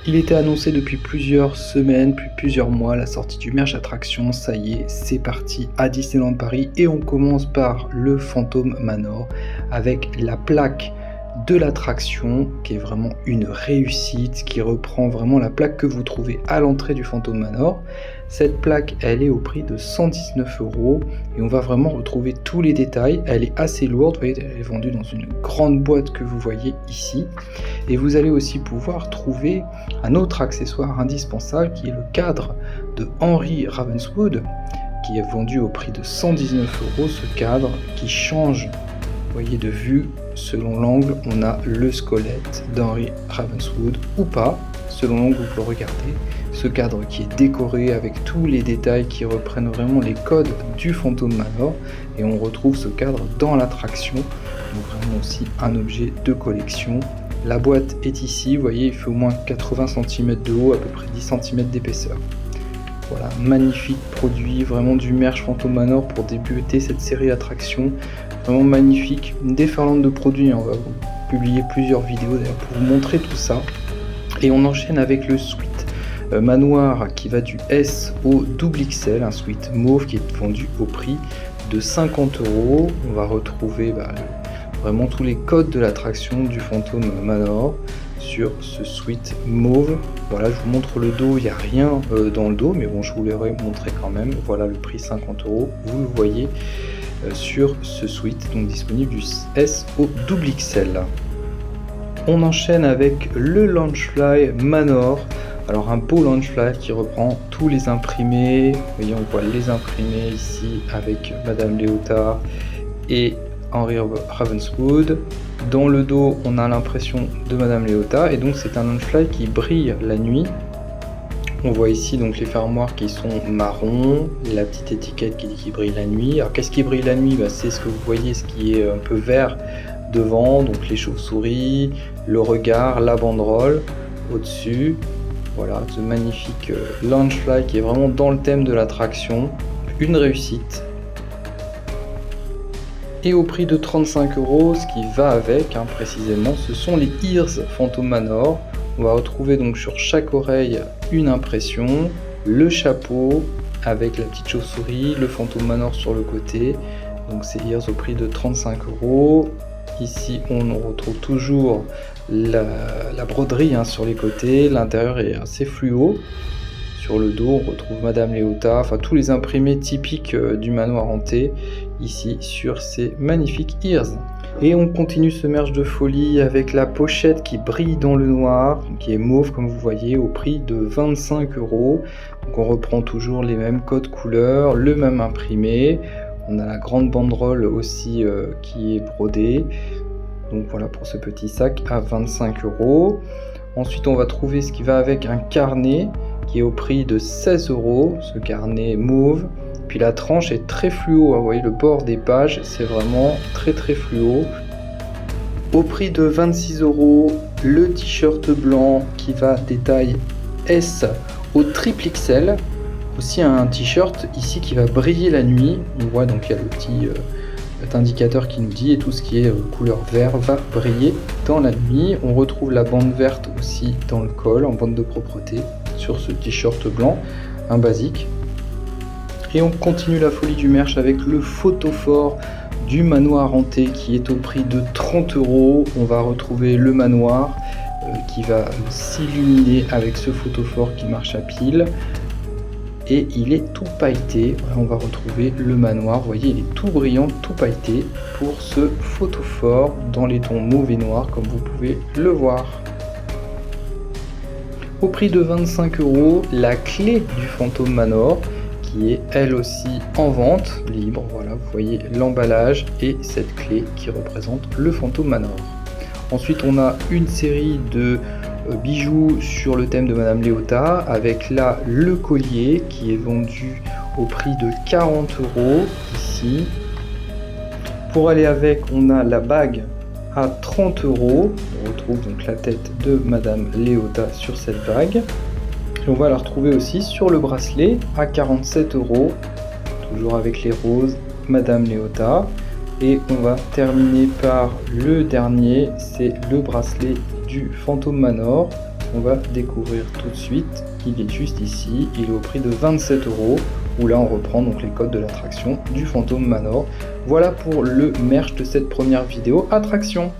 Il était annoncé depuis plusieurs semaines, puis plusieurs mois, la sortie du merch attraction. Ça y est, c'est parti à Disneyland Paris et on commence par le Phantom Manor avec la plaque de l'attraction qui est vraiment une réussite, qui reprend vraiment la plaque que vous trouvez à l'entrée du Phantom Manor. Cette plaque, elle est au prix de 119 € et on va vraiment retrouver tous les détails. Elle est assez lourde, vous voyez, elle est vendue dans une grande boîte que vous voyez ici. Et vous allez aussi pouvoir trouver un autre accessoire indispensable qui est le cadre de Henry Ravenswood qui est vendu au prix de 119 €. Ce cadre qui change, vous voyez, de vue selon l'angle. On a le squelette d'Henry Ravenswood ou pas, selon l'angle vous pouvez regarder. Ce cadre qui est décoré avec tous les détails qui reprennent vraiment les codes du Phantom Manor et on retrouve ce cadre dans l'attraction, donc vraiment aussi un objet de collection. La boîte est ici, vous voyez, il fait au moins 80 cm de haut, à peu près 10 cm d'épaisseur. Voilà, magnifique produit, vraiment du merch Phantom Manor pour débuter cette série d'attractions. Vraiment magnifique, une déferlante de produits, on va vous publier plusieurs vidéos d'ailleurs pour vous montrer tout ça. Et on enchaîne avec le suite manoir qui va du S au XXL, un suite mauve qui est vendu au prix de 50 €. On va retrouver vraiment tous les codes de l'attraction du Phantom Manor sur ce suite mauve. Voilà, je vous montre le dos, il n'y a rien dans le dos, mais bon, je vous l'aurais montré quand même. Voilà le prix 50 €, vous le voyez sur ce suite, donc disponible du S au XXL. On enchaîne avec le Loungefly Manor. Alors un beau Loungefly qui reprend tous les imprimés. Vous voyez, on voit les imprimés ici avec Madame Léotard et Henry Ravenswood. Dans le dos, on a l'impression de Madame Léotard et donc c'est un Loungefly qui brille la nuit. On voit ici donc les fermoirs qui sont marron, la petite étiquette qui dit qu'il brille la nuit. Alors qu'est-ce qui brille la nuit? C'est ce que vous voyez, ce qui est un peu vert devant, donc les chauves-souris, le regard, la banderole au-dessus. Voilà, ce magnifique Loungefly qui est vraiment dans le thème de l'attraction, une réussite. Et au prix de 35 €, ce qui va avec, précisément, ce sont les Ears Phantom Manor. On va retrouver donc sur chaque oreille une impression, le chapeau avec la petite chauve-souris, le Phantom Manor sur le côté. Donc ces Ears au prix de 35 €. Ici on retrouve toujours la broderie sur les côtés, l'intérieur est assez fluo. Sur le dos on retrouve Madame Léotard, enfin tous les imprimés typiques du manoir hanté ici sur ces magnifiques Ears. Et on continue ce merch de folie avec la pochette qui brille dans le noir, qui est mauve comme vous voyez, au prix de 25 €. Donc on reprend toujours les mêmes codes couleurs, le même imprimé. On a la grande banderole aussi qui est brodée. Donc voilà pour ce petit sac à 25 €. Ensuite on va trouver ce qui va avec un carnet qui est au prix de 16 €. Ce carnet mauve. Puis la tranche est très fluo. Vous voyez le bord des pages, c'est vraiment très fluo. Au prix de 26 €, le t-shirt blanc qui va des tailles S au XXL. Aussi un t-shirt ici qui va briller la nuit. On voit donc il y a le petit indicateur qui nous dit et tout ce qui est couleur vert va briller dans la nuit. On retrouve la bande verte aussi dans le col en bande de propreté sur ce t-shirt blanc, un basique. Et on continue la folie du merch avec le photophore du manoir hanté qui est au prix de 30 €. On va retrouver le manoir qui va s'illuminer avec ce photophore qui marche à pile. Et il est tout pailleté. Voilà, on va retrouver le manoir. Vous voyez, il est tout brillant, tout pailleté pour ce photophore dans les tons mauve et noir, comme vous pouvez le voir. Au prix de 25 €, la clé du Phantom Manor, qui est elle aussi en vente, libre. Voilà, vous voyez l'emballage et cette clé qui représente le Phantom Manor. Ensuite, on a une série de bijoux sur le thème de Madame Léotard avec là le collier qui est vendu au prix de 40 € ici. Pour aller avec, on a la bague à 30 €. On retrouve donc la tête de Madame Léotard sur cette bague. Et on va la retrouver aussi sur le bracelet à 47 €, toujours avec les roses Madame Léotard. Et on va terminer par le dernier, c'est le bracelet du Phantom Manor on va découvrir tout de suite. Il est juste ici, il est au prix de 27 €, où là on reprend donc les codes de l'attraction du Phantom Manor. Voilà pour le merch de cette première vidéo attraction.